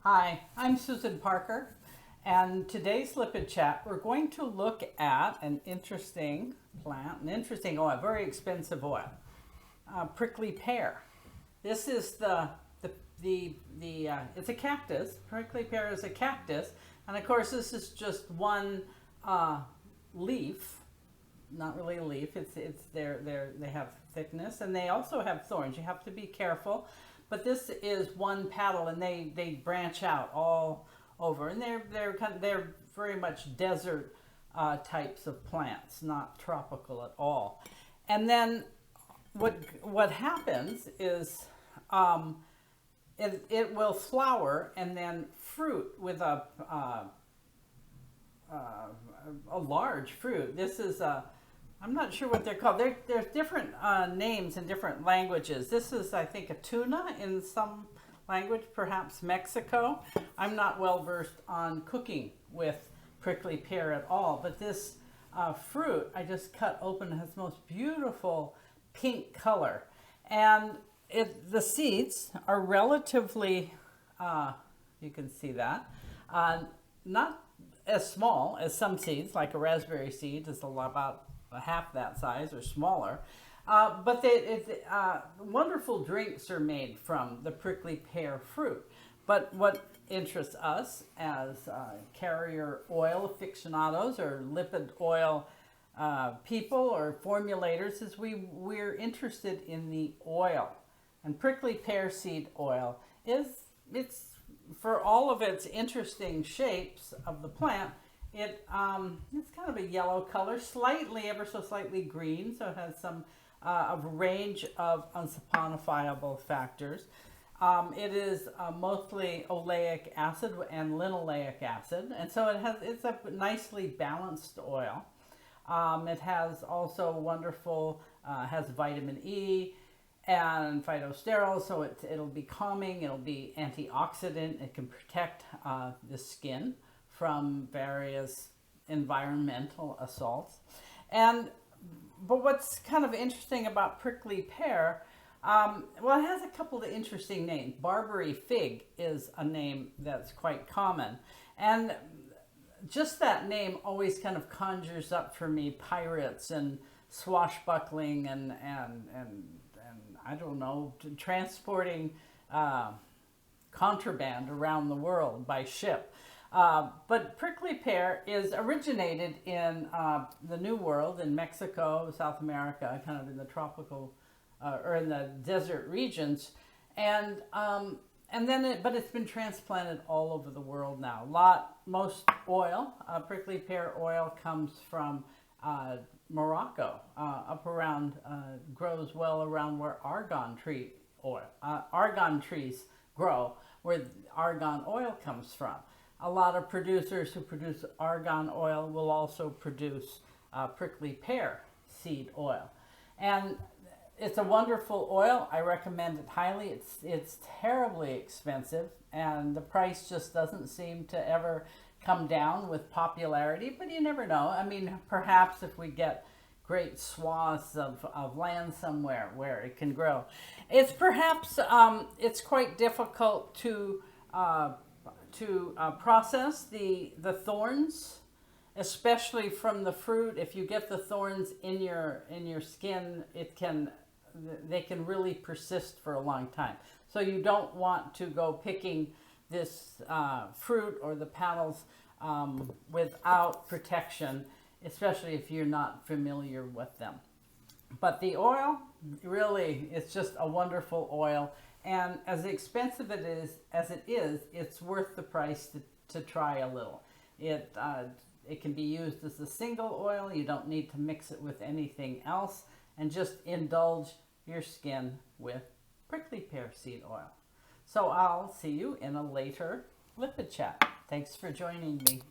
Hi, I'm Susan Parker, and today's lipid chat we're going to look at an interesting plant, an interesting oil, very expensive oil, prickly pear. This is it's a cactus. Prickly pear is a cactus, and of course this is just one leaf. Not really a leaf. They have thickness, and they also have thorns. You have to be careful. But this is one petal, and they branch out all over, and they're very much desert types of plants, not tropical at all. And then what happens is it will flower and then fruit with a large fruit. This is I'm not sure what they're called. There's different names in different languages. This is, I think, a tuna in some language, perhaps Mexico. I'm not well versed on cooking with prickly pear at all, but this fruit I just cut open has the most beautiful pink color. And the seeds are relatively, you can see that, not as small as some seeds, like a raspberry seed is about half that size or smaller. But wonderful drinks are made from the prickly pear fruit. But what interests us as carrier oil aficionados or lipid oil people or formulators is we're interested in the oil. And prickly pear seed oil it's for all of its interesting shapes of the plant, it's kind of a yellow color, ever so slightly green, so it has some a range of unsaponifiable factors. It is mostly oleic acid and linoleic acid, and so it's a nicely balanced oil. It has also wonderful, has vitamin E and phytosterol, so it'll be calming, it'll be antioxidant, it can protect the skin from various environmental assaults. But what's kind of interesting about prickly pear, well, it has a couple of interesting names. Barbary fig is a name that's quite common. And just that name always kind of conjures up for me pirates and swashbuckling and I don't know, transporting contraband around the world by ship. But prickly pear is originated in the New World, in Mexico, South America, kind of in the tropical or in the desert regions, but it's been transplanted all over the world now. Most oil, prickly pear oil, comes from Morocco, grows well around where argan trees grow, where argan oil comes from. A lot of producers who produce argan oil will also produce prickly pear seed oil. And it's a wonderful oil. I recommend it highly. It's terribly expensive, and the price just doesn't seem to ever come down with popularity, but you never know. I mean, perhaps if we get great swaths of land somewhere where it can grow. It's perhaps, it's quite difficult to process the thorns, especially from the fruit. If you get the thorns in your skin, they can really persist for a long time. So you don't want to go picking this fruit or the petals without protection, especially if you're not familiar with them. But the oil, really, it's just a wonderful oil. And as expensive as it is, it's worth the price to try a little. It can be used as a single oil. You don't need to mix it with anything else, and just indulge your skin with prickly pear seed oil. So I'll see you in a later lipid chat. Thanks for joining me.